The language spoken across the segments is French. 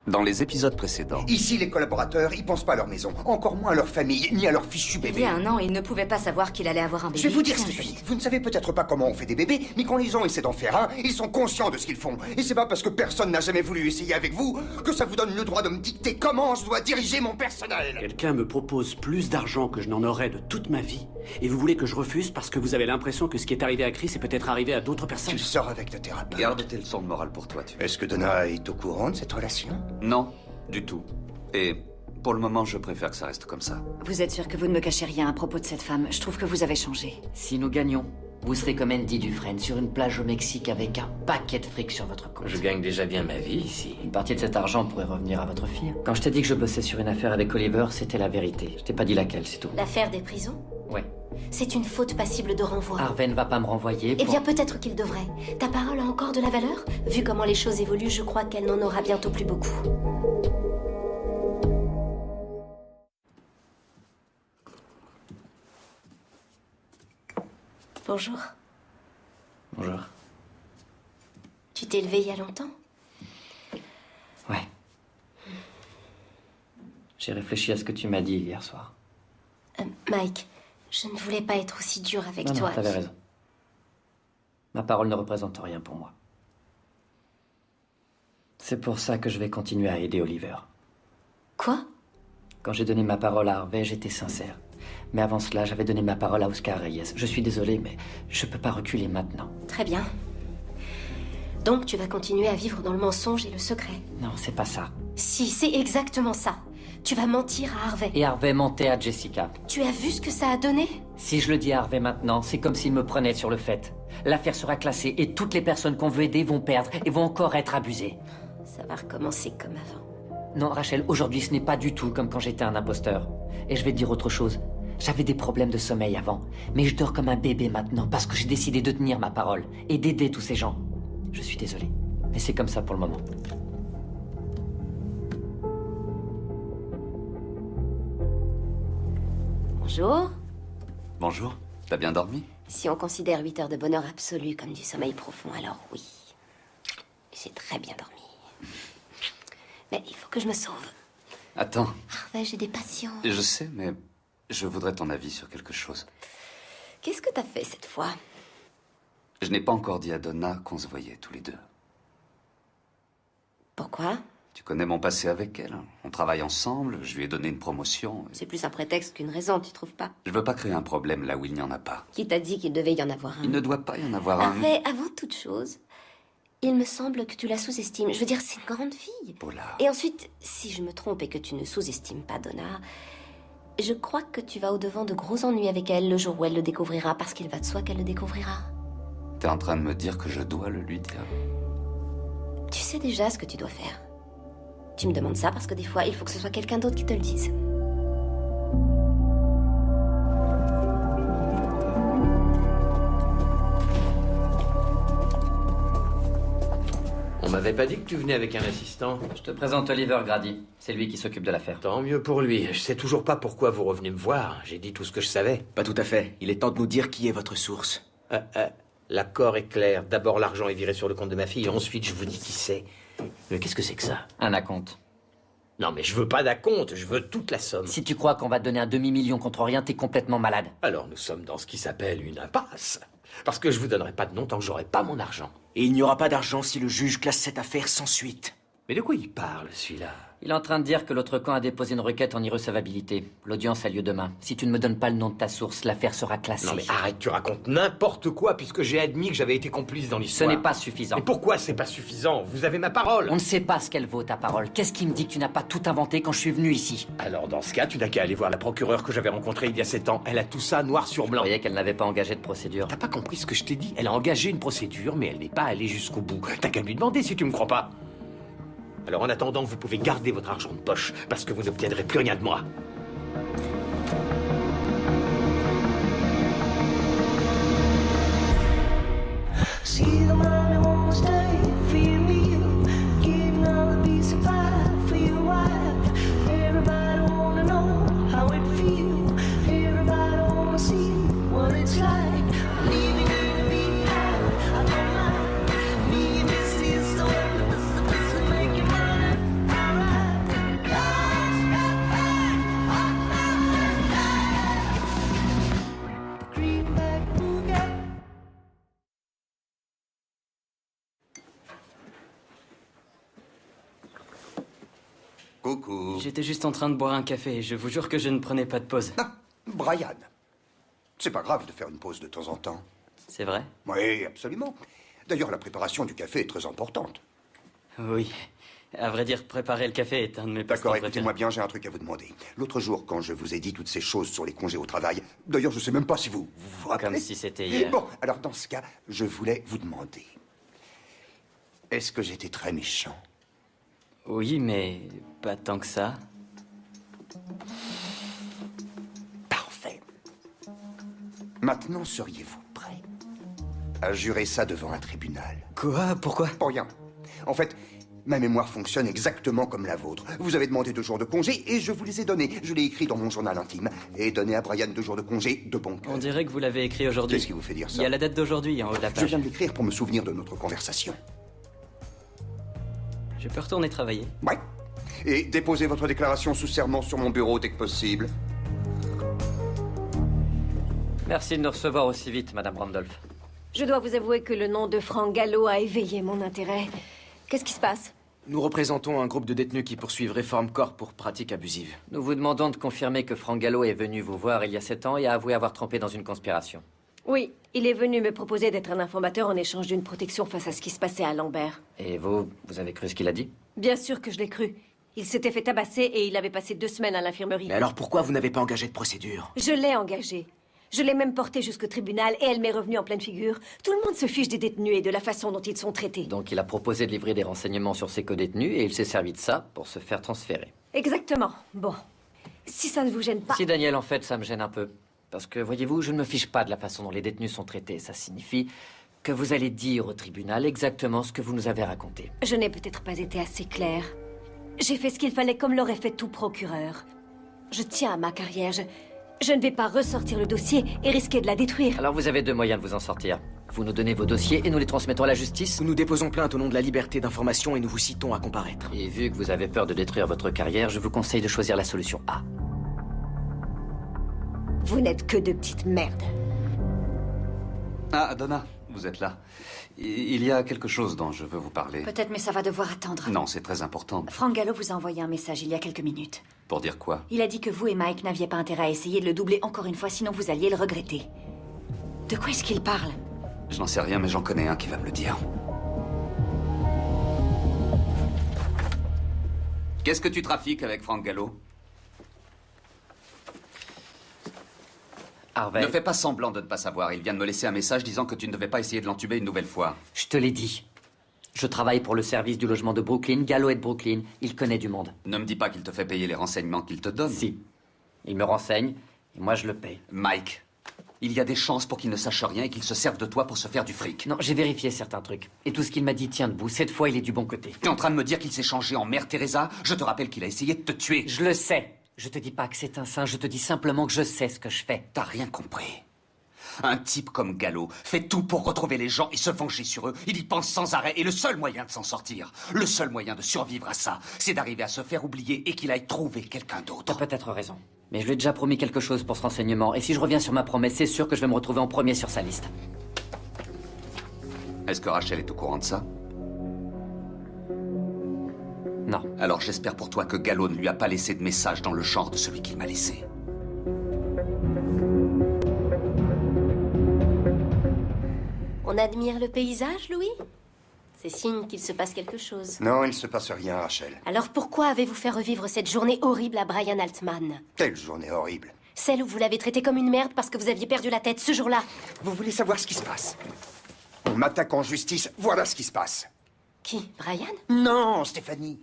Dans les épisodes précédents... Ici, les collaborateurs, ils pensent pas à leur maison, encore moins à leur famille, ni à leur fichu bébé. Il y a un an, il ne pouvait pas savoir qu'il allait avoir un bébé. Je vais vous dire, C'est Stéphanie, injuste. vous ne savez peut-être pas comment on fait des bébés, mais quand les gens essaient d'en faire un, ils sont conscients de ce qu'ils font. Et c'est pas parce que personne n'a jamais voulu essayer avec vous que ça vous donne le droit de me dicter comment je dois diriger mon personnel. Quelqu'un me propose plus d'argent que je n'en aurais de toute ma vie, et vous voulez que je refuse parce que vous avez l'impression que ce qui est arrivé à Chris est peut-être arrivé à d'autres personnes. Tu sors avec le thérapeute. Garde tes leçons de morale pour toi, tu... Est-ce que Donna est au courant de cette relation? Non, du tout. Et pour le moment, je préfère que ça reste comme ça. Vous êtes sûr que vous ne me cachez rien à propos de cette femme? Je trouve que vous avez changé. Si nous gagnons, vous serez comme Andy Dufresne sur une plage au Mexique avec un paquet de fric sur votre compte. Je gagne déjà bien ma vie ici. Une partie de cet argent pourrait revenir à votre fille. Quand je t'ai dit que je bossais sur une affaire avec Oliver, c'était la vérité. Je t'ai pas dit laquelle, c'est tout. L'affaire des prisons? Ouais. C'est une faute passible de renvoi. Harvey ne va pas me renvoyer Eh pour... bien, peut-être qu'il devrait. Ta parole a encore de la valeur? Vu comment les choses évoluent, je crois qu'elle n'en aura bientôt plus beaucoup. Bonjour. Bonjour. Tu t'es levé il y a longtemps? Ouais. J'ai réfléchi à ce que tu m'as dit hier soir. Mike, je ne voulais pas être aussi dure avec toi. Non, t'avais raison. Ma parole ne représente rien pour moi. C'est pour ça que je vais continuer à aider Oliver. Quoi? Quand j'ai donné ma parole à Harvey, j'étais sincère. Mais avant cela, j'avais donné ma parole à Oscar Reyes. Je suis désolé, mais je peux pas reculer maintenant. Très bien. Donc tu vas continuer à vivre dans le mensonge et le secret? Non, c'est pas ça. Si, c'est exactement ça. Tu vas mentir à Harvey. Et Harvey mentait à Jessica. Tu as vu ce que ça a donné? Si je le dis à Harvey maintenant, c'est comme s'il me prenait sur le fait. L'affaire sera classée et toutes les personnes qu'on veut aider vont perdre et vont encore être abusées. Ça va recommencer comme avant. Non, Rachel, aujourd'hui ce n'est pas du tout comme quand j'étais un imposteur. Et je vais te dire autre chose. J'avais des problèmes de sommeil avant, mais je dors comme un bébé maintenant parce que j'ai décidé de tenir ma parole et d'aider tous ces gens. Je suis désolé, mais c'est comme ça pour le moment. Bonjour. Bonjour, t'as bien dormi? Si on considère 8 heures de bonheur absolu comme du sommeil profond, alors oui. J'ai très bien dormi. Mais il faut que je me sauve. Attends, Harvey, j'ai des patients. je sais, mais je voudrais ton avis sur quelque chose. Qu'est-ce que t'as fait cette fois? Je n'ai pas encore dit à Donna qu'on se voyait tous les deux. Pourquoi? Tu connais mon passé avec elle. On travaille ensemble, je lui ai donné une promotion. C'est plus un prétexte qu'une raison, tu trouves pas? Je veux pas créer un problème là où il n'y en a pas. Qui t'a dit qu'il devait y en avoir un? Il ne doit pas y en avoir un. Harvey, avant toute chose, il me semble que tu la sous-estimes. Je veux dire, c'est une grande fille. Paula. Et ensuite, si je me trompe et que tu ne sous-estimes pas Donna, je crois que tu vas au-devant de gros ennuis avec elle le jour où elle le découvrira, parce qu'il va de soi qu'elle le découvrira. T'es en train de me dire que je dois le lui dire? Tu sais déjà ce que tu dois faire. Tu me demandes ça parce que des fois, il faut que ce soit quelqu'un d'autre qui te le dise. On m'avait pas dit que tu venais avec un assistant. Je te présente Oliver Grady. C'est lui qui s'occupe de l'affaire. Tant mieux pour lui. Je sais toujours pas pourquoi vous revenez me voir. J'ai dit tout ce que je savais. Pas tout à fait. Il est temps de nous dire qui est votre source. L'accord est clair. D'abord, l'argent est viré sur le compte de ma fille. Et ensuite, je vous dis qui c'est. Mais qu'est-ce que c'est que ça? Un acompte. Non, mais je veux pas d'acompte. Je veux toute la somme. Si tu crois qu'on va te donner un demi-million contre rien, t'es complètement malade. Alors, nous sommes dans ce qui s'appelle une impasse. Parce que je vous donnerai pas de nom tant que j'aurai pas mon argent. Et il n'y aura pas d'argent si le juge classe cette affaire sans suite. Mais de quoi il parle, celui-là? Il est en train de dire que l'autre camp a déposé une requête en irrecevabilité. L'audience a lieu demain. Si tu ne me donnes pas le nom de ta source, l'affaire sera classée. Non mais arrête, tu racontes n'importe quoi puisque j'ai admis que j'avais été complice dans Ce l'histoire. n'est pas suffisant. Mais pourquoi c'est pas suffisant? Vous avez ma parole. On ne sait pas ce qu'elle vaut, ta parole. Qu'est-ce qui me dit que tu n'as pas tout inventé quand je suis venu ici? Alors dans ce cas, tu n'as qu'à aller voir la procureure que j'avais rencontrée il y a 7 ans. Elle a tout ça noir sur Je blanc. croyais qu'elle n'avait pas engagé de procédure. T'as pas compris ce que je t'ai dit? Elle a engagé une procédure, mais elle n'est pas allée jusqu'au bout. T'as qu'à lui demander si tu me crois pas. Alors en attendant, vous pouvez garder votre argent de poche, parce que vous n'obtiendrez plus rien de moi. See the money won't stay for your meal. Getting all the piece of pie for your wife. Everybody wanna know how it feels. Everybody wanna see what it's like. Leaving you to be out of my mind. Me and this is so endless, this will make you money. Coucou. J'étais juste en train de boire un café. Je vous jure que je ne prenais pas de pause. Ah, Brian. C'est pas grave de faire une pause de temps en temps. C'est vrai? Oui, absolument. D'ailleurs, la préparation du café est très importante. Oui. À vrai dire, préparer le café est un de mes passe-temps D'accord, préférés. écoutez-moi bien, j'ai un truc à vous demander. L'autre jour, quand je vous ai dit toutes ces choses sur les congés au travail, d'ailleurs, je sais même pas si vous rappelez. Comme si c'était hier. Bon, alors dans ce cas, je voulais vous demander. Est-ce que j'étais très méchant? Oui, mais pas tant que ça. Parfait. Maintenant, seriez-vous prêt à jurer ça devant un tribunal? Quoi? Pourquoi? Pour rien. En fait, ma mémoire fonctionne exactement comme la vôtre. Vous avez demandé 2 jours de congé et je vous les ai donnés. Je l'ai écrit dans mon journal intime. Et donné à Brian 2 jours de congé de bon cœur. On dirait que vous l'avez écrit aujourd'hui. Qu'est-ce qui vous fait dire ça? Il y a la date d'aujourd'hui en haut de la Je page. viens de l'écrire pour me souvenir de notre conversation. Je peux retourner travailler? Ouais. Et déposez votre déclaration sous serment sur mon bureau dès que possible. Merci de nous recevoir aussi vite, Madame Randolph. Je dois vous avouer que le nom de Frank Gallo a éveillé mon intérêt. Qu'est-ce qui se passe? Nous représentons un groupe de détenus qui poursuivent Reform Corps pour pratiques abusives. Nous vous demandons de confirmer que Frank Gallo est venu vous voir il y a 7 ans et a avoué avoir trempé dans une conspiration. Oui, il est venu me proposer d'être un informateur en échange d'une protection face à ce qui se passait à Lambert. Et vous avez cru ce qu'il a dit? Bien sûr que je l'ai cru. Il s'était fait tabasser et il avait passé 2 semaines à l'infirmerie. Mais alors pourquoi vous n'avez pas engagé de procédure? Je l'ai engagée. Je l'ai même portée jusqu'au tribunal et elle m'est revenue en pleine figure. Tout le monde se fiche des détenus et de la façon dont ils sont traités. Donc il a proposé de livrer des renseignements sur ses co-détenus et il s'est servi de ça pour se faire transférer. Exactement. Bon. Si ça ne vous gêne pas... Si Daniel, en fait, ça me gêne un peu. Parce que, voyez-vous, je ne me fiche pas de la façon dont les détenus sont traités. Ça signifie que vous allez dire au tribunal exactement ce que vous nous avez raconté. Je n'ai peut-être pas été assez claire. J'ai fait ce qu'il fallait comme l'aurait fait tout procureur. Je tiens à ma carrière. Je ne vais pas ressortir le dossier et risquer de la détruire. Alors vous avez 2 moyens de vous en sortir. Vous nous donnez vos dossiers et nous les transmettons à la justice. Nous déposons plainte au nom de la liberté d'information et nous vous citons à comparaître. Et vu que vous avez peur de détruire votre carrière, je vous conseille de choisir la solution A. Vous n'êtes que de petites merdes. Ah, Donna, vous êtes là. Il y a quelque chose dont je veux vous parler. Peut-être, mais ça va devoir attendre. Non, c'est très important. Frank Gallo vous a envoyé un message il y a quelques minutes. Pour dire quoi? Il a dit que vous et Mike n'aviez pas intérêt à essayer de le doubler encore une fois, sinon vous alliez le regretter. De quoi est-ce qu'il parle? Je n'en sais rien, mais j'en connais un qui va me le dire. Qu'est-ce que tu trafiques avec Frank Gallo? Harvey. Ne fais pas semblant de ne pas savoir. Il vient de me laisser un message disant que tu ne devais pas essayer de l'entuber une nouvelle fois. Je te l'ai dit. Je travaille pour le service du logement de Brooklyn. Gallo est de Brooklyn. Il connaît du monde. Ne me dis pas qu'il te fait payer les renseignements qu'il te donne. Si. Il me renseigne, et moi je le paye. Mike, il y a des chances pour qu'il ne sache rien et qu'il se serve de toi pour se faire du fric. Non, j'ai vérifié certains trucs. Et tout ce qu'il m'a dit tient debout. Cette fois, il est du bon côté. Tu es en train de me dire qu'il s'est changé en Mère Teresa? Je te rappelle qu'il a essayé de te tuer. Je le sais. Je te dis pas que c'est un saint, je te dis simplement que je sais ce que je fais. T'as rien compris. Un type comme Gallo fait tout pour retrouver les gens et se venger sur eux. Il y pense sans arrêt et le seul moyen de s'en sortir, le seul moyen de survivre à ça, c'est d'arriver à se faire oublier et qu'il aille trouver quelqu'un d'autre. T'as peut-être raison. Mais je lui ai déjà promis quelque chose pour ce renseignement. Et si je reviens sur ma promesse, c'est sûr que je vais me retrouver en premier sur sa liste. Est-ce que Rachel est au courant de ça? Non. Alors j'espère pour toi que Gallo ne lui a pas laissé de message dans le genre de celui qu'il m'a laissé. On admire le paysage, Louis? C'est signe qu'il se passe quelque chose. Non, il ne se passe rien, Rachel. Alors pourquoi avez-vous fait revivre cette journée horrible à Brian Altman? Quelle journée horrible. Celle où vous l'avez traité comme une merde parce que vous aviez perdu la tête ce jour-là. Vous voulez savoir ce qui se passe? On m'attaque en justice, voilà ce qui se passe. Qui? Brian? Non, Stéphanie.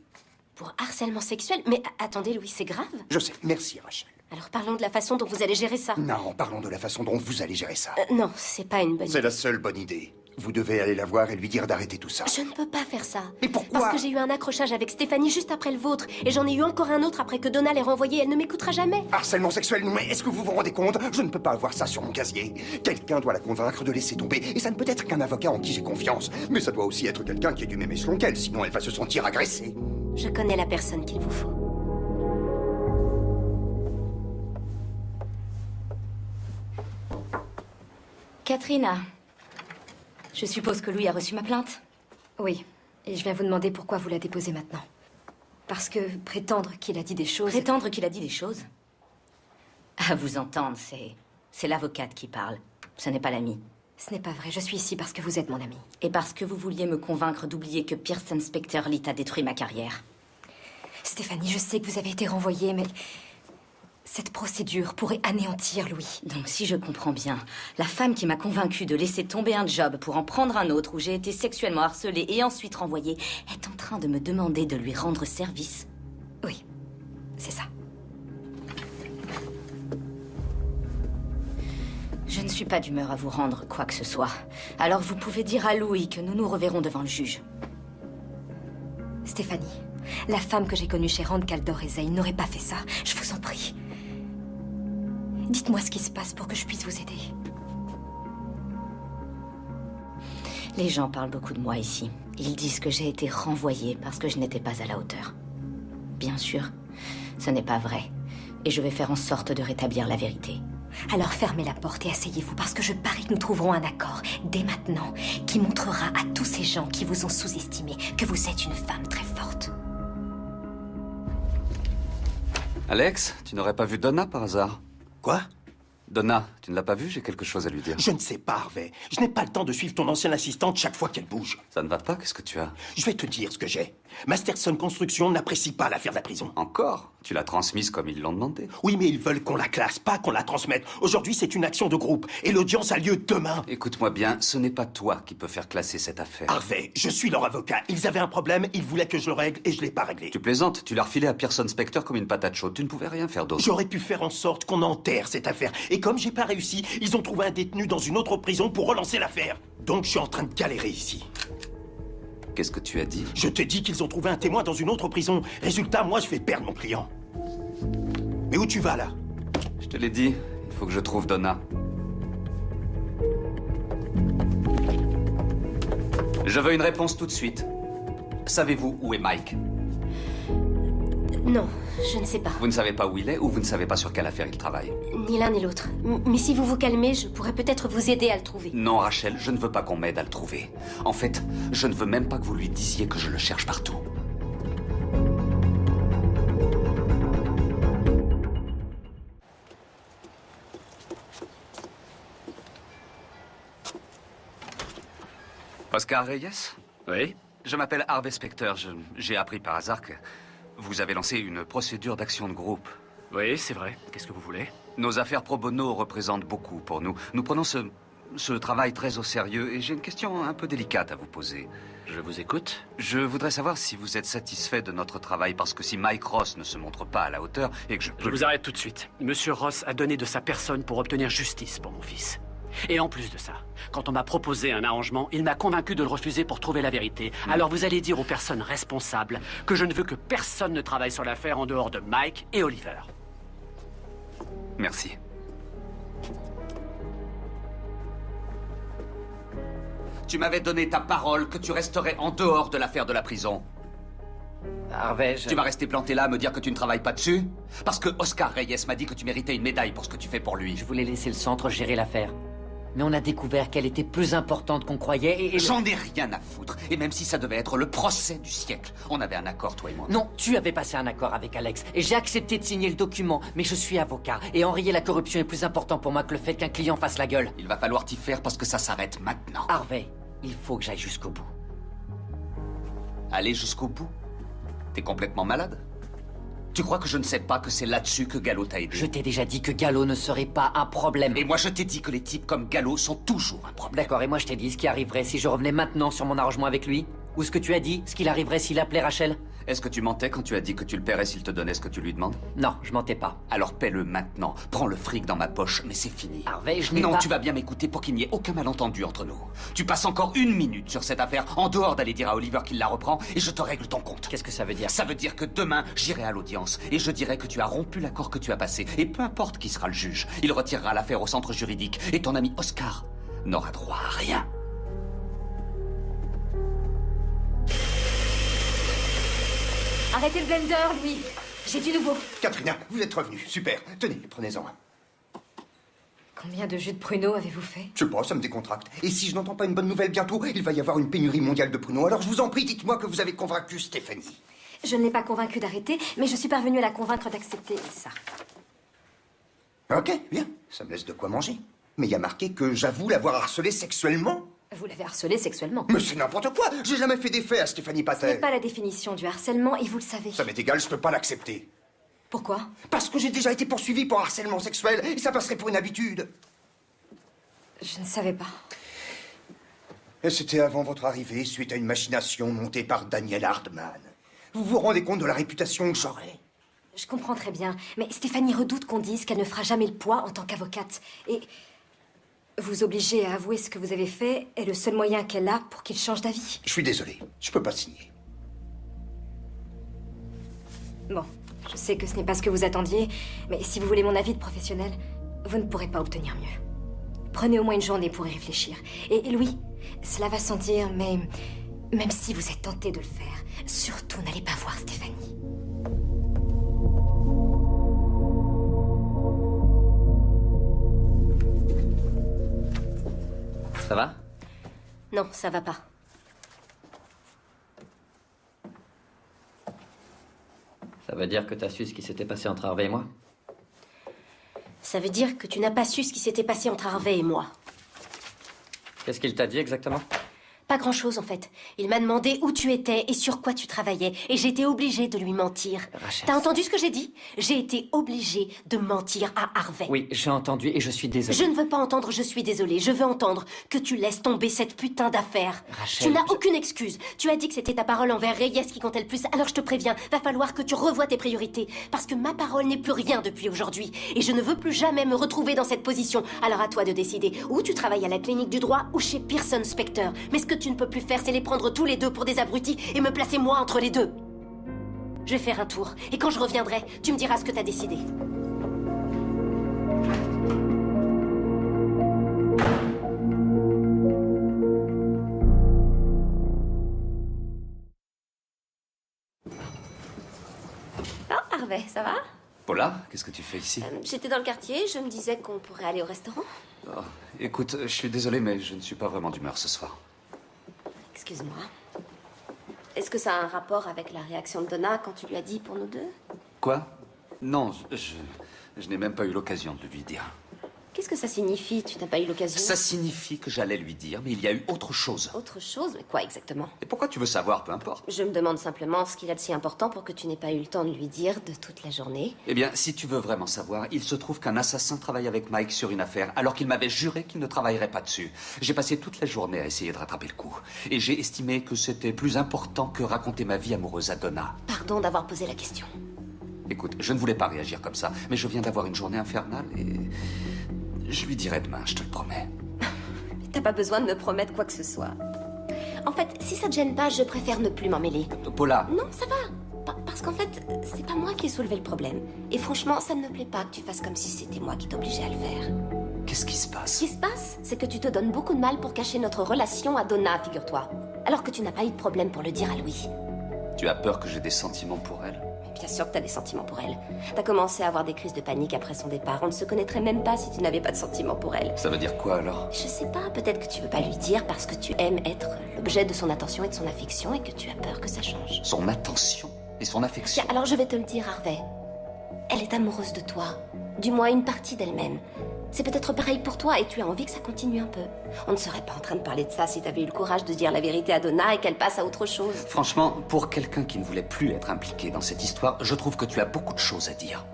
Pour harcèlement sexuel? Mais attendez, Louis, c'est grave. Je sais, merci, Rachel. Alors parlons de la façon dont vous allez gérer ça. Non, parlons de la façon dont vous allez gérer ça. Non, c'est pas une bonne idée. C'est la seule bonne idée. Vous devez aller la voir et lui dire d'arrêter tout ça. Je ne peux pas faire ça. Mais pourquoi? Parce que j'ai eu un accrochage avec Stéphanie juste après le vôtre. Et j'en ai eu encore un autre après que Donna l'ait renvoyé. Elle ne m'écoutera jamais. Harcèlement sexuel, non, mais est-ce que vous vous rendez compte? Je ne peux pas avoir ça sur mon casier. Quelqu'un doit la convaincre de laisser tomber. Et ça ne peut être qu'un avocat en qui j'ai confiance. Mais ça doit aussi être quelqu'un qui est du même échelon qu'elle, sinon elle va se sentir agressée. Je connais la personne qu'il vous faut. Katrina, je suppose que Louis a reçu ma plainte? Oui. Et je viens vous demander pourquoi vous la déposez maintenant. Parce que prétendre qu'il a dit des choses... Prétendre qu'il a dit des choses? À vous entendre, c'est l'avocate qui parle. Ce n'est pas l'ami. Ce n'est pas vrai, je suis ici parce que vous êtes mon ami. Et parce que vous vouliez me convaincre d'oublier que Pearson Specter Lee a détruit ma carrière. Stéphanie, je sais que vous avez été renvoyée, mais... cette procédure pourrait anéantir Louis. Donc si je comprends bien, la femme qui m'a convaincue de laisser tomber un job pour en prendre un autre où j'ai été sexuellement harcelée et ensuite renvoyée est en train de me demander de lui rendre service. Oui, c'est ça. Je ne suis pas d'humeur à vous rendre quoi que ce soit. Alors vous pouvez dire à Louis que nous nous reverrons devant le juge. Stéphanie, la femme que j'ai connue chez Rand Kaldor et Zane n'aurait pas fait ça. Je vous en prie. Dites-moi ce qui se passe pour que je puisse vous aider. Les gens parlent beaucoup de moi ici. Ils disent que j'ai été renvoyée parce que je n'étais pas à la hauteur. Bien sûr, ce n'est pas vrai. Et je vais faire en sorte de rétablir la vérité. Alors fermez la porte et asseyez-vous, parce que je parie que nous trouverons un accord, dès maintenant, qui montrera à tous ces gens qui vous ont sous-estimé que vous êtes une femme très forte. Alex, tu n'aurais pas vu Donna par hasard? Quoi? Donna, tu ne l'as pas vue? J'ai quelque chose à lui dire. Je ne sais pas, Harvey. Je n'ai pas le temps de suivre ton ancienne assistante chaque fois qu'elle bouge. Ça ne va pas? Qu'est-ce que tu as? Je vais te dire ce que j'ai. Masterson Construction n'apprécie pas l'affaire de la prison. Encore? Tu l'as transmise comme ils l'ont demandé. Oui, mais ils veulent qu'on la classe, pas qu'on la transmette. Aujourd'hui, c'est une action de groupe, et l'audience a lieu demain. Écoute-moi bien, ce n'est pas toi qui peux faire classer cette affaire. Harvey, je suis leur avocat. Ils avaient un problème, ils voulaient que je le règle, et je l'ai pas réglé. Tu plaisantes? Tu l'as refilé à Pearson Specter comme une patate chaude. Tu ne pouvais rien faire d'autre. J'aurais pu faire en sorte qu'on enterre cette affaire. Et comme j'ai pas réussi, ils ont trouvé un détenu dans une autre prison pour relancer l'affaire. Donc je suis en train de galérer ici. Qu'est-ce que tu as dit? Je te dis qu'ils ont trouvé un témoin dans une autre prison. Résultat, moi, je vais perdre mon client. Mais où tu vas, là? Je te l'ai dit, il faut que je trouve Donna. Je veux une réponse tout de suite. Savez-vous où est Mike? Non, je ne sais pas. Vous ne savez pas où il est ou vous ne savez pas sur quelle affaire il travaille? Ni l'un ni l'autre. Mais si vous vous calmez, je pourrais peut-être vous aider à le trouver. Non, Rachel, je ne veux pas qu'on m'aide à le trouver. En fait, je ne veux même pas que vous lui disiez que je le cherche partout. Oscar Reyes? Oui? Je m'appelle Harvey Specter. J'ai appris par hasard que vous avez lancé une procédure d'action de groupe. Oui, c'est vrai. Qu'est-ce que vous voulez? Nos affaires pro bono représentent beaucoup pour nous. Nous prenons ce travail très au sérieux et j'ai une question un peu délicate à vous poser. Je vous écoute. Je voudrais savoir si vous êtes satisfait de notre travail parce que si Mike Ross ne se montre pas à la hauteur et que je peux... Je vous arrête tout de suite. Monsieur Ross a donné de sa personne pour obtenir justice pour mon fils. Et en plus de ça, quand on m'a proposé un arrangement, il m'a convaincu de le refuser pour trouver la vérité. Alors vous allez dire aux personnes responsables que je ne veux que personne ne travaille sur l'affaire en dehors de Mike et Oliver. Merci. Tu m'avais donné ta parole que tu resterais en dehors de l'affaire de la prison. Harvey, Tu vas rester planté là à me dire que tu ne travailles pas dessus? Parce que Oscar Reyes m'a dit que tu méritais une médaille pour ce que tu fais pour lui. Je voulais laisser le centre gérer l'affaire. Mais on a découvert qu'elle était plus importante qu'on croyait et... J'en ai rien à foutre. Et même si ça devait être le procès du siècle, on avait un accord, toi et moi. Non, tu avais passé un accord avec Alex et j'ai accepté de signer le document. Mais je suis avocat et enrayer la corruption est plus important pour moi que le fait qu'un client fasse la gueule. Il va falloir t'y faire parce que ça s'arrête maintenant. Harvey, il faut que j'aille jusqu'au bout. Aller jusqu'au bout? T'es complètement malade? Tu crois que je ne sais pas que c'est là-dessus que Gallo t'a aidé? Je t'ai déjà dit que Gallo ne serait pas un problème. Et moi je t'ai dit que les types comme Gallo sont toujours un problème. D'accord, et moi je t'ai dit ce qui arriverait si je revenais maintenant sur mon arrangement avec lui? Ou ce que tu as dit, ce qu'il arriverait s'il appelait Rachel? Est-ce que tu mentais quand tu as dit que tu le paierais s'il te donnait ce que tu lui demandes? Non, je mentais pas. Alors paie-le maintenant. Prends le fric dans ma poche, mais c'est fini. Harvey, je n'ai Non, pas... tu vas bien m'écouter pour qu'il n'y ait aucun malentendu entre nous. Tu passes encore 1 minute sur cette affaire, en dehors d'aller dire à Oliver qu'il la reprend, et je te règle ton compte. Qu'est-ce que ça veut dire? Ça veut dire que demain, j'irai à l'audience, et je dirai que tu as rompu l'accord que tu as passé, et peu importe qui sera le juge, il retirera l'affaire au centre juridique, et ton ami Oscar n'aura droit à rien. Arrêtez le blender, Louis. J'ai du nouveau. Katrina, vous êtes revenue. Super. Tenez, prenez-en un. Combien de jus de pruneaux avez-vous fait? Je sais pas, ça me décontracte. Et si je n'entends pas une bonne nouvelle bientôt, il va y avoir une pénurie mondiale de pruneaux. Alors je vous en prie, dites-moi que vous avez convaincu Stéphanie. Je ne l'ai pas convaincue d'arrêter, mais je suis parvenue à la convaincre d'accepter ça. Ok, bien. Ça me laisse de quoi manger. Mais il y a marqué que j'avoue l'avoir harcelé sexuellement. Vous l'avez harcelé sexuellement. Mais c'est n'importe quoi. J'ai jamais fait d'effet à Stéphanie Ce n'est Patel. pas la définition du harcèlement et vous le savez. Ça m'est égal, je peux pas l'accepter. Pourquoi? Parce que j'ai déjà été poursuivi pour harcèlement sexuel et ça passerait pour une habitude. Je ne savais pas. Et c'était avant votre arrivée, suite à une machination montée par Daniel Hardman. Vous vous rendez compte de la réputation que j'aurais? Je comprends très bien, mais Stéphanie redoute qu'on dise qu'elle ne fera jamais le poids en tant qu'avocate. Et vous obliger à avouer ce que vous avez fait est le seul moyen qu'elle a pour qu'il change d'avis. Je suis désolé, je peux pas signer. Bon, je sais que ce n'est pas ce que vous attendiez, mais si vous voulez mon avis de professionnel, vous ne pourrez pas obtenir mieux. Prenez au moins une journée pour y réfléchir. Et Louis, cela va sans dire, mais même si vous êtes tenté de le faire, surtout n'allez pas voir Stéphanie. Ça va? Non, ça va pas. Ça veut dire que t'as su ce qui s'était passé entre Harvey et moi? Ça veut dire que tu n'as pas su ce qui s'était passé entre Harvey et moi. Qu'est-ce qu'il t'a dit exactement? Pas grand-chose, en fait. Il m'a demandé où tu étais et sur quoi tu travaillais. Et j'ai été obligée de lui mentir. Rachel. T'as entendu ce que j'ai dit? J'ai été obligée de mentir à Harvey. Oui, j'ai entendu et je suis désolé. Je ne veux pas entendre « je suis désolée ». Je veux entendre que tu laisses tomber cette putain d'affaire. Rachel, Tu n'as aucune excuse. Tu as dit que c'était ta parole envers Reyes qui comptait le plus. Alors je te préviens, va falloir que tu revoies tes priorités. Parce que ma parole n'est plus rien depuis aujourd'hui. Et je ne veux plus jamais me retrouver dans cette position. Alors à toi de décider. Ou tu travailles à la clinique du droit ou chez Pearson Specter. Mais ce que tu ne peux plus faire, c'est les prendre tous les deux pour des abrutis et me placer moi entre les deux. Je vais faire un tour. Et quand je reviendrai, tu me diras ce que t'as décidé. Oh, Harvey, ça va? Paula, qu'est-ce que tu fais ici? J'étais dans le quartier, je me disais qu'on pourrait aller au restaurant. Oh, écoute, je suis désolé, mais je ne suis pas vraiment d'humeur ce soir. Excuse-moi. Est-ce que ça a un rapport avec la réaction de Donna quand tu lui as dit pour nous deux? Quoi? Non, je n'ai même pas eu l'occasion de lui dire. Qu'est-ce que ça signifie? Tu n'as pas eu l'occasion? Ça signifie que j'allais lui dire, mais il y a eu autre chose. Autre chose? Mais quoi exactement? Et pourquoi tu veux savoir? Peu importe. Je me demande simplement ce qu'il a de si important pour que tu n'aies pas eu le temps de lui dire de toute la journée. Eh bien, si tu veux vraiment savoir, il se trouve qu'un assassin travaille avec Mike sur une affaire, alors qu'il m'avait juré qu'il ne travaillerait pas dessus. J'ai passé toute la journée à essayer de rattraper le coup. Et j'ai estimé que c'était plus important que raconter ma vie amoureuse à Donna. Pardon d'avoir posé la question. Écoute, je ne voulais pas réagir comme ça, mais je viens d'avoir une journée infernale et... je lui dirai demain, je te le promets. T'as pas besoin de me promettre quoi que ce soit. En fait, si ça te gêne pas, je préfère ne plus m'en mêler. Paula. Non, ça va. Parce qu'en fait, c'est pas moi qui ai soulevé le problème. Et franchement, ça ne me plaît pas que tu fasses comme si c'était moi qui t'obligeais à le faire. Qu'est-ce qui se passe? Ce qui se passe, c'est que tu te donnes beaucoup de mal pour cacher notre relation à Donna, figure-toi. Alors que tu n'as pas eu de problème pour le dire à Louis. Tu as peur que j'ai des sentiments pour elle? Bien sûr que t'as des sentiments pour elle. T'as commencé à avoir des crises de panique après son départ. On ne se connaîtrait même pas si tu n'avais pas de sentiments pour elle. Ça veut dire quoi alors? Je sais pas, peut-être que tu veux pas lui dire parce que tu aimes être l'objet de son attention et de son affection et que tu as peur que ça change. Son attention et son affection? Tiens, alors je vais te le dire, Harvey. Elle est amoureuse de toi. Du moins une partie d'elle-même. C'est peut-être pareil pour toi et tu as envie que ça continue un peu. On ne serait pas en train de parler de ça si t'avais eu le courage de dire la vérité à Donna et qu'elle passe à autre chose. Franchement, pour quelqu'un qui ne voulait plus être impliqué dans cette histoire, je trouve que tu as beaucoup de choses à dire.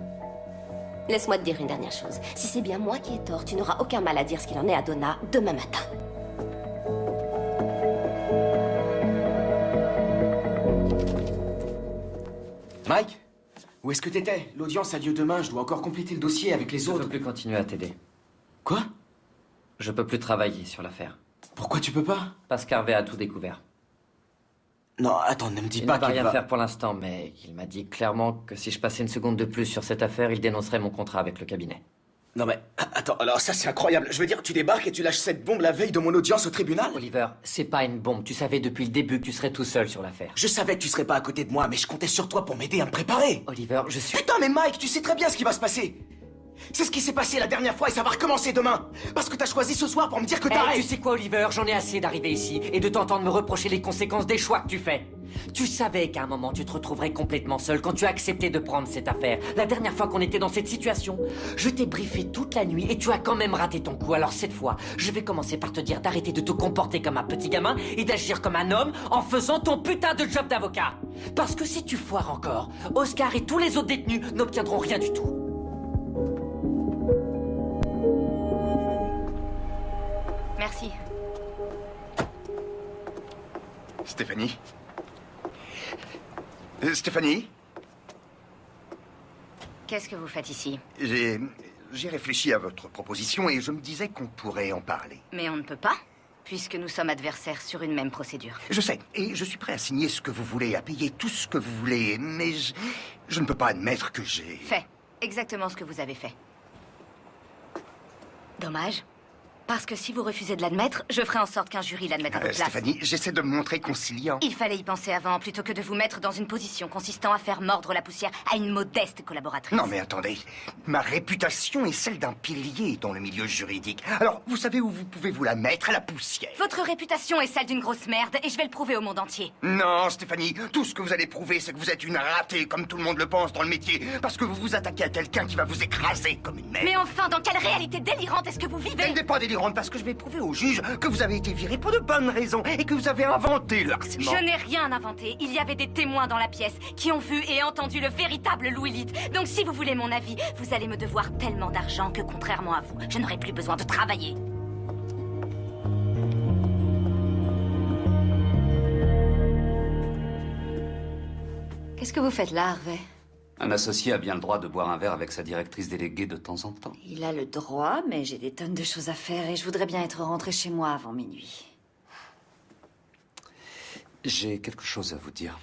Laisse-moi te dire une dernière chose. Si c'est bien moi qui ai tort, tu n'auras aucun mal à dire ce qu'il en est à Donna demain matin. Mike, où est-ce que t'étais? L'audience a lieu demain, je dois encore compléter le dossier avec les Je autres. peux plus continuer à t'aider. Quoi? Je peux plus travailler sur l'affaire. Pourquoi tu peux pas? Parce qu'Harvey a tout découvert. Non, attends, ne me dis Il pas ne va qu'il rien va... faire pour l'instant, mais il m'a dit clairement que si je passais une seconde de plus sur cette affaire, il dénoncerait mon contrat avec le cabinet. Non mais, attends, alors ça c'est incroyable. Je veux dire, tu débarques et tu lâches cette bombe la veille de mon audience au tribunal? Oliver, c'est pas une bombe. Tu savais depuis le début que tu serais tout seul sur l'affaire. Je savais que tu serais pas à côté de moi, mais je comptais sur toi pour m'aider à me préparer. Oliver, je suis... Putain, mais Mike, tu sais très bien ce qui va se passer. C'est ce qui s'est passé la dernière fois et ça va recommencer demain. Parce que t'as choisi ce soir pour me dire que t'arrêtes. Tu sais quoi, Oliver? J'en ai assez d'arriver ici et de t'entendre me reprocher les conséquences des choix que tu fais. Tu savais qu'à un moment tu te retrouverais complètement seul quand tu as accepté de prendre cette affaire. La dernière fois qu'on était dans cette situation, je t'ai briefé toute la nuit et tu as quand même raté ton coup. Alors cette fois, je vais commencer par te dire d'arrêter de te comporter comme un petit gamin et d'agir comme un homme en faisant ton putain de job d'avocat. Parce que si tu foires encore, Oscar et tous les autres détenus n'obtiendront rien du tout. Merci. Stéphanie? Stéphanie? Qu'est-ce que vous faites ici? J'ai réfléchi à votre proposition et je me disais qu'on pourrait en parler. Mais on ne peut pas, puisque nous sommes adversaires sur une même procédure. Je sais, et je suis prêt à signer ce que vous voulez, à payer tout ce que vous voulez, mais je ne peux pas admettre que j'ai... Fait. Exactement ce que vous avez fait. Dommage. Parce que si vous refusez de l'admettre, je ferai en sorte qu'un jury l'admette à votre place. Stéphanie, j'essaie de me montrer conciliant. Il fallait y penser avant, plutôt que de vous mettre dans une position consistant à faire mordre la poussière à une modeste collaboratrice. Non mais attendez, ma réputation est celle d'un pilier dans le milieu juridique. Alors, vous savez où vous pouvez vous la mettre, à la poussière. Votre réputation est celle d'une grosse merde, et je vais le prouver au monde entier. Non, Stéphanie, tout ce que vous allez prouver, c'est que vous êtes une ratée, comme tout le monde le pense dans le métier, parce que vous vous attaquez à quelqu'un qui va vous écraser comme une merde. Mais enfin, dans quelle réalité délirante est-ce que vous vivez? Elle n'est pas délirante, parce que je vais prouver au juge que vous avez été viré pour de bonnes raisons et que vous avez inventé le harcèlement. Je n'ai rien inventé. Il y avait des témoins dans la pièce qui ont vu et entendu le véritable Louis Litt. Donc si vous voulez mon avis, vous allez me devoir tellement d'argent que contrairement à vous, je n'aurai plus besoin de travailler. Qu'est-ce que vous faites là, Harvey? Un associé a bien le droit de boire un verre avec sa directrice déléguée de temps en temps. Il a le droit, mais j'ai des tonnes de choses à faire et je voudrais bien être rentrée chez moi avant minuit. J'ai quelque chose à vous dire.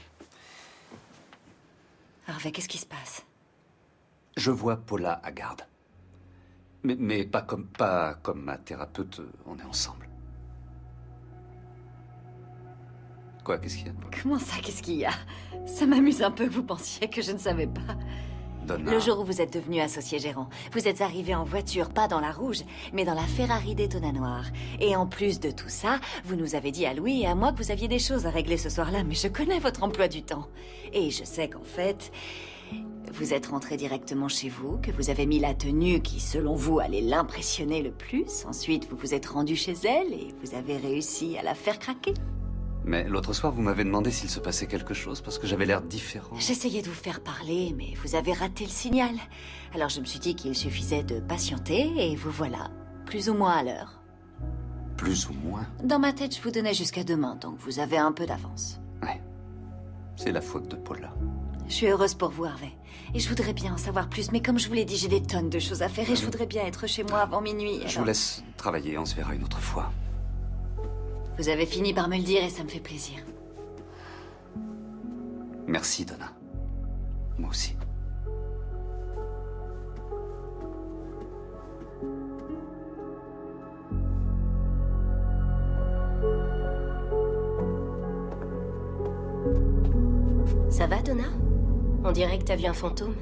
Harvey, qu'est-ce qui se passe? Je vois Paula Haggard. Mais pas comme ma thérapeute, on est ensemble. Quoi, qu'est-ce qu'il y a? Comment ça, qu'est-ce qu'il y a? Ça m'amuse un peu que vous pensiez que je ne savais pas. Donna. Le jour où vous êtes devenu associé gérant, vous êtes arrivé en voiture, pas dans la rouge, mais dans la Ferrari Daytona noire. Et en plus de tout ça, vous nous avez dit à Louis et à moi que vous aviez des choses à régler ce soir-là, mais je connais votre emploi du temps. Et je sais qu'en fait, vous êtes rentré directement chez vous, que vous avez mis la tenue qui, selon vous, allait l'impressionner le plus. Ensuite, vous vous êtes rendu chez elle et vous avez réussi à la faire craquer. Mais l'autre soir, vous m'avez demandé s'il se passait quelque chose parce que j'avais l'air différent. J'essayais de vous faire parler, mais vous avez raté le signal. Alors je me suis dit qu'il suffisait de patienter, et vous voilà, plus ou moins à l'heure. Plus ou moins? Dans ma tête, je vous donnais jusqu'à demain, donc vous avez un peu d'avance. Ouais. C'est la faute de Paula. Je suis heureuse pour vous, Harvey. Et je voudrais bien en savoir plus, mais comme je vous l'ai dit, j'ai des tonnes de choses à faire, et je voudrais bien être chez moi avant minuit. Je vous laisse travailler, on se verra une autre fois. Vous avez fini par me le dire et ça me fait plaisir. Merci, Donna. Moi aussi. Ça va, Donna? On dirait que t'as vu un fantôme.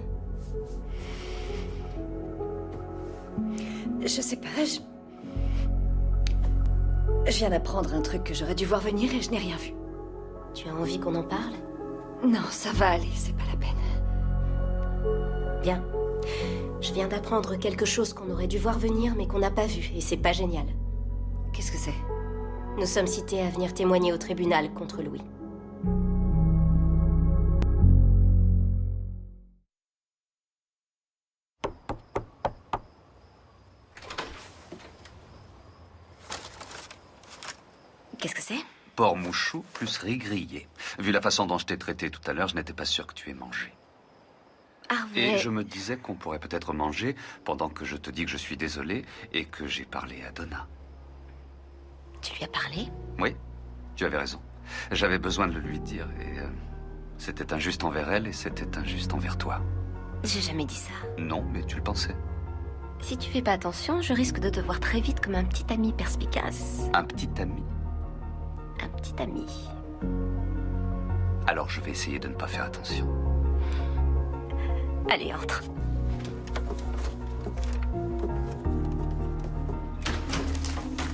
Je sais pas, Je viens d'apprendre un truc que j'aurais dû voir venir et je n'ai rien vu. Tu as envie qu'on en parle? Non, ça va aller, c'est pas la peine. Bien. Je viens d'apprendre quelque chose qu'on aurait dû voir venir mais qu'on n'a pas vu, et c'est pas génial. Qu'est-ce que c'est? Nous sommes cités à venir témoigner au tribunal contre Louis. Qu'est-ce que c'est? Porc mouchou plus riz grillé. Vu la façon dont je t'ai traité tout à l'heure, je n'étais pas sûr que tu aies mangé. Harvey... Et je me disais qu'on pourrait peut-être manger pendant que je te dis que je suis désolé et que j'ai parlé à Donna. Tu lui as parlé? Oui, tu avais raison. J'avais besoin de le lui dire et c'était injuste envers elle et c'était injuste envers toi. J'ai jamais dit ça. Non, mais tu le pensais. Si tu fais pas attention, je risque de te voir très vite comme un petit ami perspicace. Un petit ami? Un petit ami. Alors je vais essayer de ne pas faire attention. Allez, entre.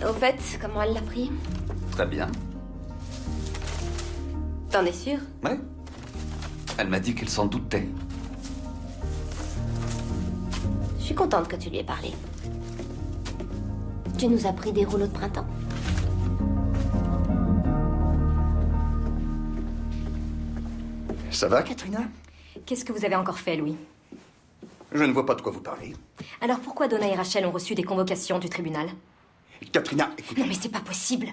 Au fait, comment elle l'a pris? Très bien. T'en es sûr? Ouais. Elle m'a dit qu'elle s'en doutait. Je suis contente que tu lui aies parlé. Tu nous as pris des rouleaux de printemps? Ça va, Katrina? Qu'est-ce que vous avez encore fait, Louis? Je ne vois pas de quoi vous parlez. Alors pourquoi Donna et Rachel ont reçu des convocations du tribunal? Katrina, écoute... Non mais c'est pas possible.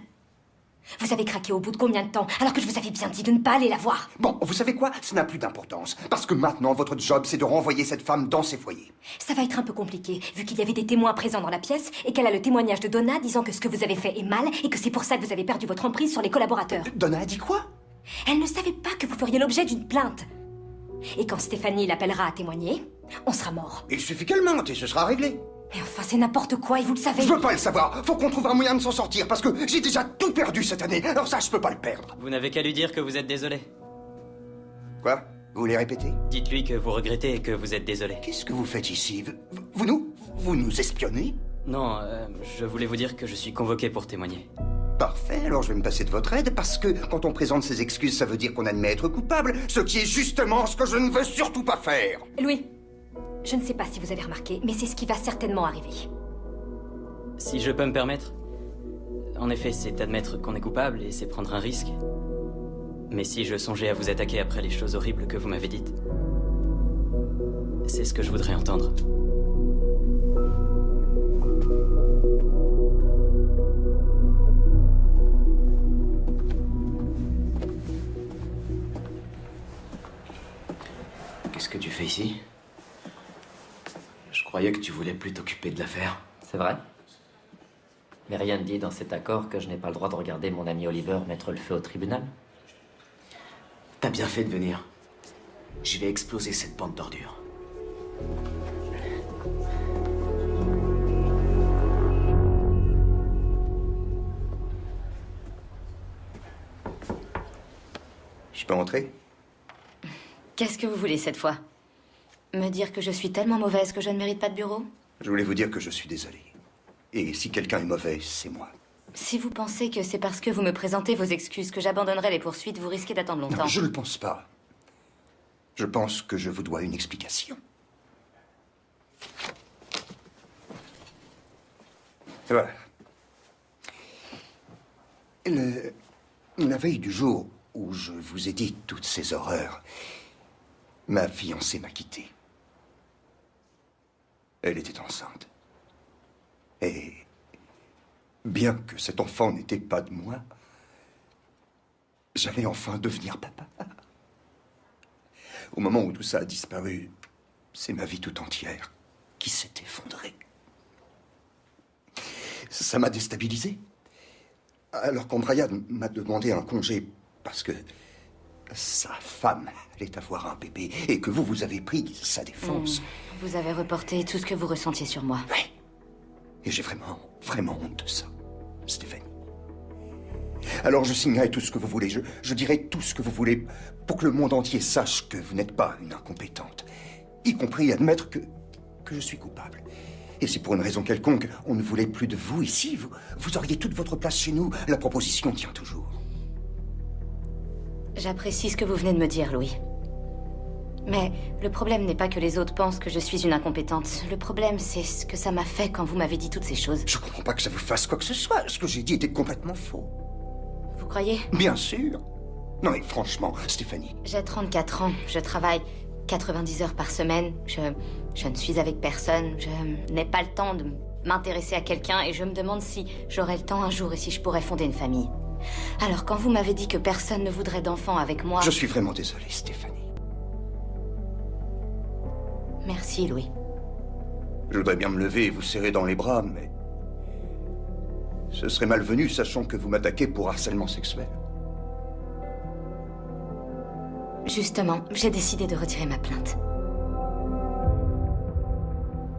Vous avez craqué au bout de combien de temps, alors que je vous avais bien dit de ne pas aller la voir? Bon, vous savez quoi? Ça n'a plus d'importance. Parce que maintenant, votre job, c'est de renvoyer cette femme dans ses foyers. Ça va être un peu compliqué, vu qu'il y avait des témoins présents dans la pièce et qu'elle a le témoignage de Donna disant que ce que vous avez fait est mal et que c'est pour ça que vous avez perdu votre emprise sur les collaborateurs. Donna a dit quoi? Elle ne savait pas que vous feriez l'objet d'une plainte. Et quand Stéphanie l'appellera à témoigner, on sera mort. Il suffit qu'elle mente et ce sera réglé. Mais enfin, c'est n'importe quoi et vous le savez. Je veux pas le savoir. Faut qu'on trouve un moyen de s'en sortir parce que j'ai déjà tout perdu cette année. Alors ça, je peux pas le perdre. Vous n'avez qu'à lui dire que vous êtes désolé. Quoi? Vous voulez répéter? Dites-lui que vous regrettez et que vous êtes désolé. Qu'est-ce que vous faites ici? Vous nous espionnez? Non, je voulais vous dire que je suis convoqué pour témoigner. Parfait, alors je vais me passer de votre aide parce que quand on présente ses excuses, ça veut dire qu'on admet être coupable, ce qui est justement ce que je ne veux surtout pas faire. Louis, je ne sais pas si vous avez remarqué, mais c'est ce qui va certainement arriver. Si je peux me permettre, en effet, c'est admettre qu'on est coupable et c'est prendre un risque. Mais si je songeais à vous attaquer après les choses horribles que vous m'avez dites, c'est ce que je voudrais entendre. Qu'est-ce que tu fais ici? Je croyais que tu voulais plus t'occuper de l'affaire. C'est vrai. Mais rien ne dit dans cet accord que je n'ai pas le droit de regarder mon ami Oliver mettre le feu au tribunal. T'as bien fait de venir. Je vais exploser cette bande d'ordures. Je peux entrer? Qu'est-ce que vous voulez cette fois? Me dire que je suis tellement mauvaise que je ne mérite pas de bureau? Je voulais vous dire que je suis désolé. Et si quelqu'un est mauvais, c'est moi. Si vous pensez que c'est parce que vous me présentez vos excuses que j'abandonnerai les poursuites, vous risquez d'attendre longtemps. Non, je ne le pense pas. Je pense que je vous dois une explication. Voilà. La veille du jour où je vous ai dit toutes ces horreurs, ma fiancée m'a quitté. Elle était enceinte. Et bien que cet enfant n'était pas de moi, j'allais enfin devenir papa. Au moment où tout ça a disparu, c'est ma vie tout entière qui s'est effondrée. Ça m'a déstabilisé. Alors quand Brian m'a demandé un congé parce que sa femme allait avoir un bébé et que vous avez pris sa défense. Vous avez reporté tout ce que vous ressentiez sur moi. Oui. Et j'ai vraiment, vraiment honte de ça, Stéphanie. Alors je signerai tout ce que vous voulez, je dirai tout ce que vous voulez pour que le monde entier sache que vous n'êtes pas une incompétente, y compris admettre que je suis coupable. Et si pour une raison quelconque, on ne voulait plus de vous ici, vous auriez toute votre place chez nous, la proposition tient toujours. J'apprécie ce que vous venez de me dire, Louis. Mais le problème n'est pas que les autres pensent que je suis une incompétente. Le problème, c'est ce que ça m'a fait quand vous m'avez dit toutes ces choses. Je comprends pas que ça vous fasse quoi que ce soit. Ce que j'ai dit était complètement faux. Vous croyez? Bien sûr. Non mais franchement, Stéphanie... J'ai 34 ans, je travaille 90 heures par semaine, je ne suis avec personne, je n'ai pas le temps de m'intéresser à quelqu'un et je me demande si j'aurai le temps un jour et si je pourrais fonder une famille. Alors quand vous m'avez dit que personne ne voudrait d'enfant avec moi... Je suis vraiment désolé, Stéphanie. Merci, Louis. Je voudrais bien me lever et vous serrer dans les bras, mais... ce serait malvenu, sachant que vous m'attaquez pour harcèlement sexuel. Justement, j'ai décidé de retirer ma plainte.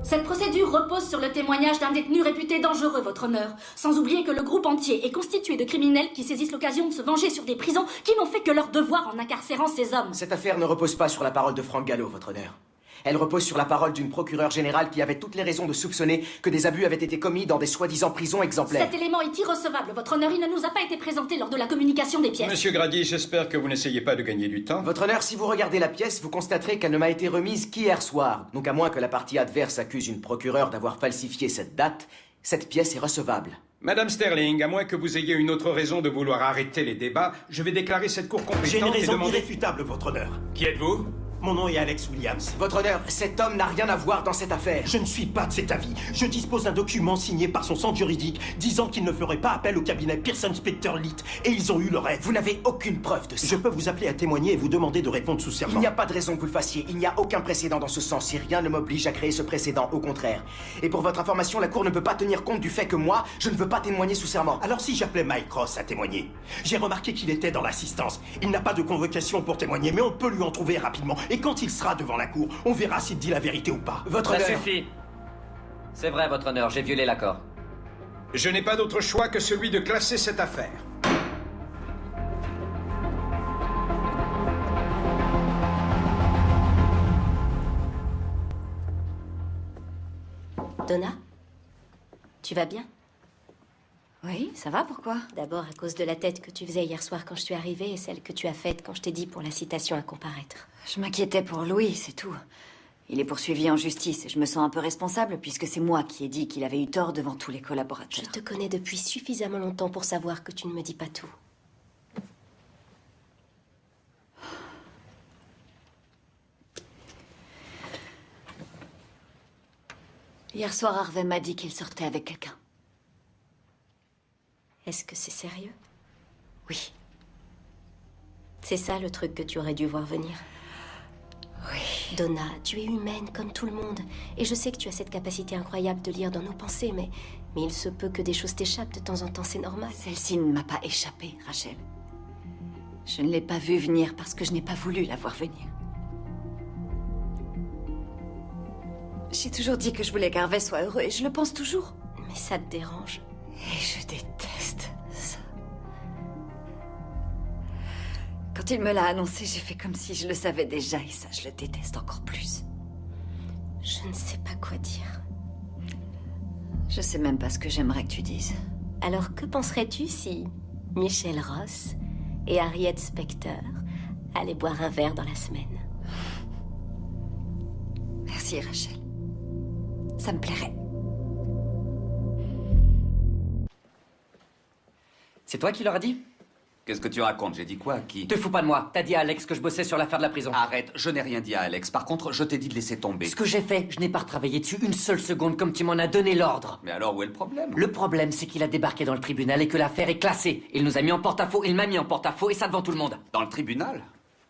Cette procédure repose sur le témoignage d'un détenu réputé dangereux, votre honneur. Sans oublier que le groupe entier est constitué de criminels qui saisissent l'occasion de se venger sur des prisons qui n'ont fait que leur devoir en incarcérant ces hommes. Cette affaire ne repose pas sur la parole de Frank Gallo, votre honneur. Elle repose sur la parole d'une procureure générale qui avait toutes les raisons de soupçonner que des abus avaient été commis dans des soi-disant prisons exemplaires. Cet élément est irrecevable, votre honneur. Il ne nous a pas été présenté lors de la communication des pièces. Monsieur Grady, j'espère que vous n'essayez pas de gagner du temps. Votre honneur, si vous regardez la pièce, vous constaterez qu'elle ne m'a été remise qu'hier soir. Donc à moins que la partie adverse accuse une procureure d'avoir falsifié cette date, cette pièce est recevable. Madame Sterling, à moins que vous ayez une autre raison de vouloir arrêter les débats, je vais déclarer cette cour compétente J'ai une raison et demander... irréfutable, votre honneur. Qui êtes-vous? Mon nom est Alex Williams. Votre honneur, cet homme n'a rien à voir dans cette affaire. Je ne suis pas de cet avis. Je dispose d'un document signé par son centre juridique disant qu'il ne ferait pas appel au cabinet Pearson Specter Litt. Et ils ont eu leur aide. Vous n'avez aucune preuve de ça. Je peux vous appeler à témoigner et vous demander de répondre sous serment. Il n'y a pas de raison que vous le fassiez. Il n'y a aucun précédent dans ce sens. Et rien ne m'oblige à créer ce précédent, au contraire. Et pour votre information, la Cour ne peut pas tenir compte du fait que moi, je ne veux pas témoigner sous serment. Alors si j'appelais Mike Ross à témoigner? J'ai remarqué qu'il était dans l'assistance. Il n'a pas de convocation pour témoigner, mais on peut lui en trouver rapidement. Et quand il sera devant la Cour, on verra s'il dit la vérité ou pas. Votre Ça honneur... suffit. C'est vrai, votre honneur, j'ai violé l'accord. Je n'ai pas d'autre choix que celui de classer cette affaire. Donna? Tu vas bien? Oui, ça va, pourquoi? D'abord à cause de la tête que tu faisais hier soir quand je suis arrivée et celle que tu as faite quand je t'ai dit pour la citation à comparaître. Je m'inquiétais pour Louis, c'est tout. Il est poursuivi en justice et je me sens un peu responsable puisque c'est moi qui ai dit qu'il avait eu tort devant tous les collaborateurs. Je te connais depuis suffisamment longtemps pour savoir que tu ne me dis pas tout. Hier soir, Harvey m'a dit qu'il sortait avec quelqu'un. Est-ce que c'est sérieux? Oui. C'est ça le truc que tu aurais dû voir venir? Oui. Donna, tu es humaine comme tout le monde. Et je sais que tu as cette capacité incroyable de lire dans nos pensées, mais il se peut que des choses t'échappent de temps en temps, c'est normal. Celle-ci ne m'a pas échappé, Rachel. Je ne l'ai pas vue venir parce que je n'ai pas voulu la voir venir. J'ai toujours dit que je voulais qu'Harvey soit heureux et je le pense toujours. Mais ça te dérange. Et je déteste ça. Quand il me l'a annoncé, j'ai fait comme si je le savais déjà et ça, je le déteste encore plus. Je ne sais pas quoi dire. Je sais même pas ce que j'aimerais que tu dises. Alors que penserais-tu si Michelle Ross et Harriet Specter allaient boire un verre dans la semaine? Merci, Rachel. Ça me plairait. C'est toi qui leur as dit? Qu'est-ce que tu racontes? J'ai dit quoi? Qui? Te fous pas de moi. T'as dit à Alex que je bossais sur l'affaire de la prison. Arrête, je n'ai rien dit à Alex. Par contre, je t'ai dit de laisser tomber. Ce que j'ai fait, je n'ai pas retravaillé dessus une seule seconde comme tu m'en as donné l'ordre. Mais alors, où est le problème? Le problème, c'est qu'il a débarqué dans le tribunal et que l'affaire est classée. Il nous a mis en porte-à-faux, il m'a mis en porte-à-faux et ça devant tout le monde. Dans le tribunal?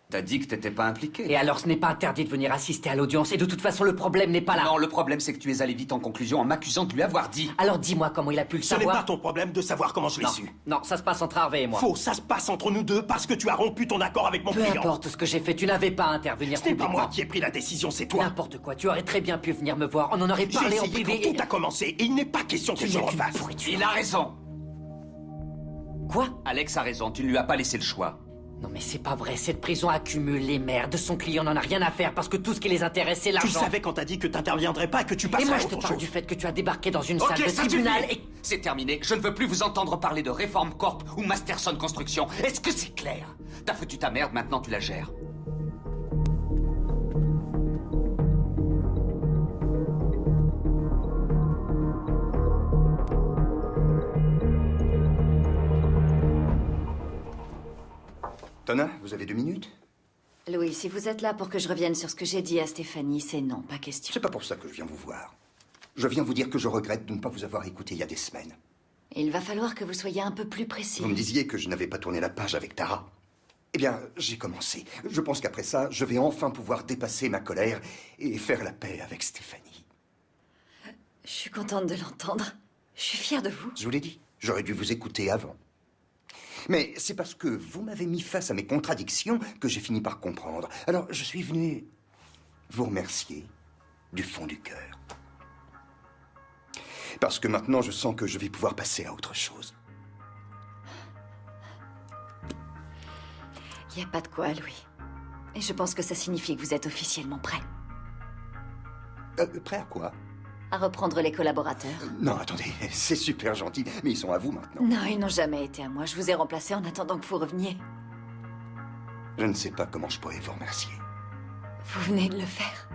T'as dit que t'étais pas impliqué. Et alors, ce n'est pas interdit de venir assister à l'audience et de toute façon, le problème n'est pas là. Non, le problème, c'est que tu es allé vite en conclusion en m'accusant de lui avoir dit. Alors dis-moi comment il a pu le savoir. Ce n'est pas ton problème de savoir comment je l'ai su. Non, ça se passe entre Harvey et moi. Faux, ça se passe entre nous deux parce que tu as rompu ton accord avec mon client. Peu importe ce que j'ai fait, tu n'avais pas à intervenir. Ce n'est pas moi qui ai pris la décision, c'est toi. N'importe quoi, tu aurais très bien pu venir me voir. On en aurait parlé en J'ai essayé privé. quand tout a commencé et il n'est pas question que je le refasse. Il a raison. Quoi? Alex a raison, tu ne lui as pas laissé le choix. Non mais c'est pas vrai, cette prison accumule les merdes. De son client n'en a rien à faire parce que tout ce qui les intéresse, c'est l'argent. Tu savais quand t'as dit que t'interviendrais pas et que tu passerais Et moi à je te autre parle chose. du fait que tu as débarqué dans une Ok, salle de ça tribunal suffit. et... C'est terminé, je ne veux plus vous entendre parler de Reform Corp ou Masterson Construction. Est-ce que c'est clair? T'as foutu ta merde, maintenant tu la gères. Donna, vous avez 2 minutes? Louis, si vous êtes là pour que je revienne sur ce que j'ai dit à Stéphanie, c'est non, pas question. C'est pas pour ça que je viens vous voir. Je viens vous dire que je regrette de ne pas vous avoir écouté il y a des semaines. Il va falloir que vous soyez un peu plus précis. Vous me disiez que je n'avais pas tourné la page avec Tara. Eh bien, j'ai commencé. Je pense qu'après ça, je vais enfin pouvoir dépasser ma colère et faire la paix avec Stéphanie. Je suis contente de l'entendre. Je suis fière de vous. Je vous l'ai dit, j'aurais dû vous écouter avant. Mais c'est parce que vous m'avez mis face à mes contradictions que j'ai fini par comprendre. Alors, je suis venu vous remercier du fond du cœur. Parce que maintenant, je sens que je vais pouvoir passer à autre chose. Il n'y a pas de quoi, Louis. Et je pense que ça signifie que vous êtes officiellement prêt. Prêt à quoi? À reprendre les collaborateurs. Non, attendez, c'est super gentil, mais ils sont à vous maintenant. Non, ils n'ont jamais été à moi. Je vous ai remplacé en attendant que vous reveniez. Je ne sais pas comment je pourrais vous remercier. Vous venez de le faire.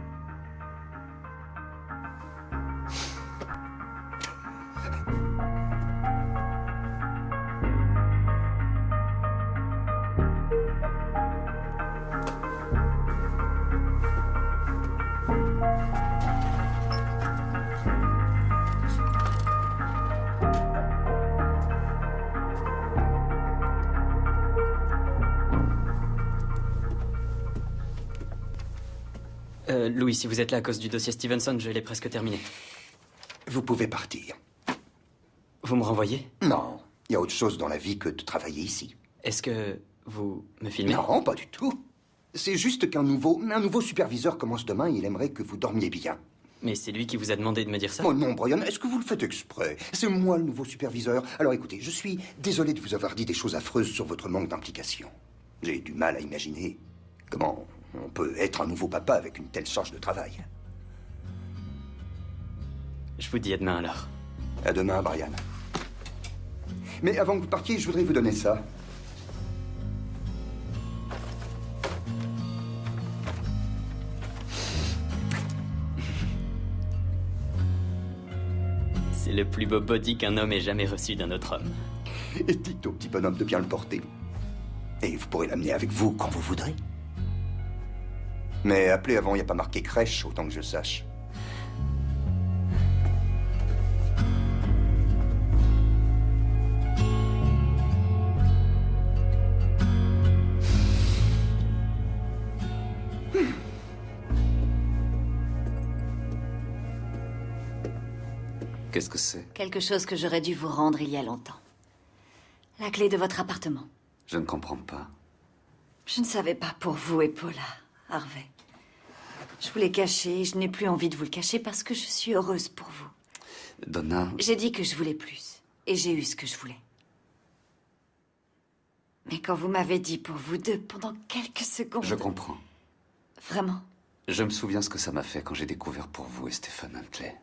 Louis, si vous êtes là à cause du dossier Stevenson, je l'ai presque terminé. Vous pouvez partir. Vous me renvoyez? Non, il y a autre chose dans la vie que de travailler ici. Est-ce que vous me filmez? Non, pas du tout. C'est juste qu'un nouveau superviseur commence demain et il aimerait que vous dormiez bien. Mais c'est lui qui vous a demandé de me dire ça? Oh non, Brian, est-ce que vous le faites exprès? C'est moi le nouveau superviseur. Alors écoutez, je suis désolé de vous avoir dit des choses affreuses sur votre manque d'implication. J'ai du mal à imaginer comment on peut être un nouveau papa avec une telle charge de travail. Je vous dis à demain alors. À demain, Brian. Mais avant que vous partiez, je voudrais vous donner ça. C'est le plus beau body qu'un homme ait jamais reçu d'un autre homme. Et dites au petit bonhomme de bien le porter. Et vous pourrez l'amener avec vous quand vous voudrez. Mais appelez avant, il n'y a pas marqué crèche, autant que je sache. Qu'est-ce que c'est? Quelque chose que j'aurais dû vous rendre il y a longtemps. La clé de votre appartement. Je ne comprends pas. Je ne savais pas pour vous et Paula, Harvey. Je vous l'ai caché et je n'ai plus envie de vous le cacher parce que je suis heureuse pour vous. Donna... J'ai dit que je voulais plus. Et j'ai eu ce que je voulais. Mais quand vous m'avez dit pour vous deux pendant quelques secondes... Je comprends. Vraiment. Je me souviens ce que ça m'a fait quand j'ai découvert pour vous et Stephen Huntley.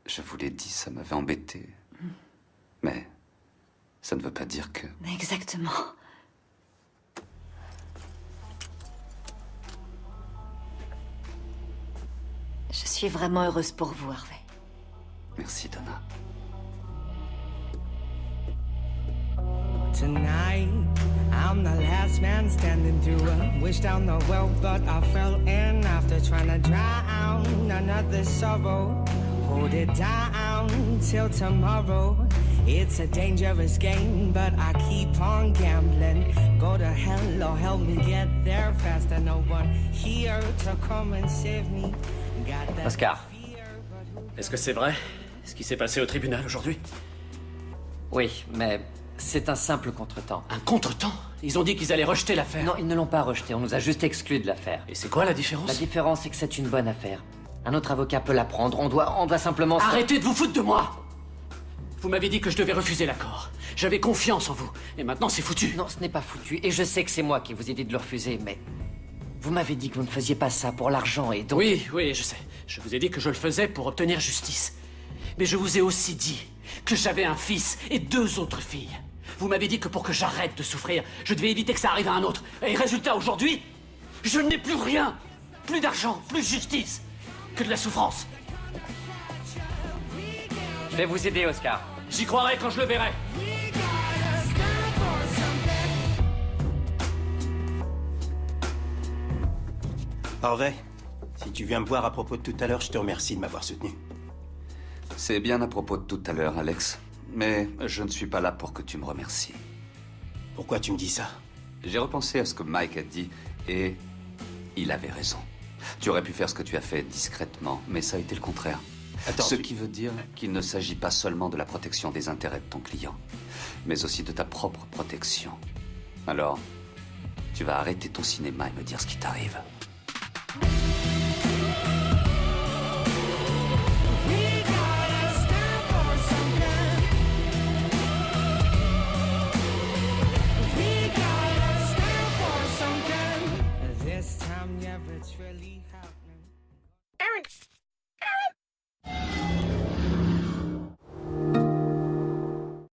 Je vous l'ai dit, ça m'avait embêté. Mais ça ne veut pas dire que... Exactement. Je suis vraiment heureuse pour vous, Harvey. Merci, Donna. Tonight, I'm the last man standing through a wish down the well, but I fell in after trying to drown another sorrow. Hold it down till tomorrow. It's a dangerous game, but I keep on gambling. Go to hell or help me get there faster. No one here to come and save me. Oscar, est-ce que c'est vrai ce qui s'est passé au tribunal aujourd'hui? Oui, mais c'est un simple contretemps. Un contretemps? Ils ont dit qu'ils allaient rejeter l'affaire. Non, ils ne l'ont pas rejeté, on nous a juste exclus de l'affaire. Et c'est quoi la différence? La différence, c'est que c'est une bonne affaire. Un autre avocat peut la prendre, on doit simplement... Arrêtez de vous foutre de moi! Vous m'avez dit que je devais refuser l'accord. J'avais confiance en vous, et maintenant c'est foutu. Non, ce n'est pas foutu, et je sais que c'est moi qui vous ai dit de le refuser, mais... Vous m'avez dit que vous ne faisiez pas ça pour l'argent, et donc... Oui, je sais. Je vous ai dit que je le faisais pour obtenir justice. Mais je vous ai aussi dit que j'avais un fils et 2 autres filles. Vous m'avez dit que pour que j'arrête de souffrir, je devais éviter que ça arrive à un autre. Et résultat, aujourd'hui, je n'ai plus rien. Plus d'argent, plus de justice, que de la souffrance. Je vais vous aider, Oscar. J'y croirai quand je le verrai. Harvey, si tu viens me voir à propos de tout à l'heure, je te remercie de m'avoir soutenu. C'est bien à propos de tout à l'heure, Alex. Mais je ne suis pas là pour que tu me remercies. Pourquoi tu me dis ça? J'ai repensé à ce que Mike a dit et il avait raison. Tu aurais pu faire ce que tu as fait discrètement, mais ça a été le contraire. Attends, ce qui veut dire qu'il ne s'agit pas seulement de la protection des intérêts de ton client, mais aussi de ta propre protection. Alors, tu vas arrêter ton cinéma et me dire ce qui t'arrive.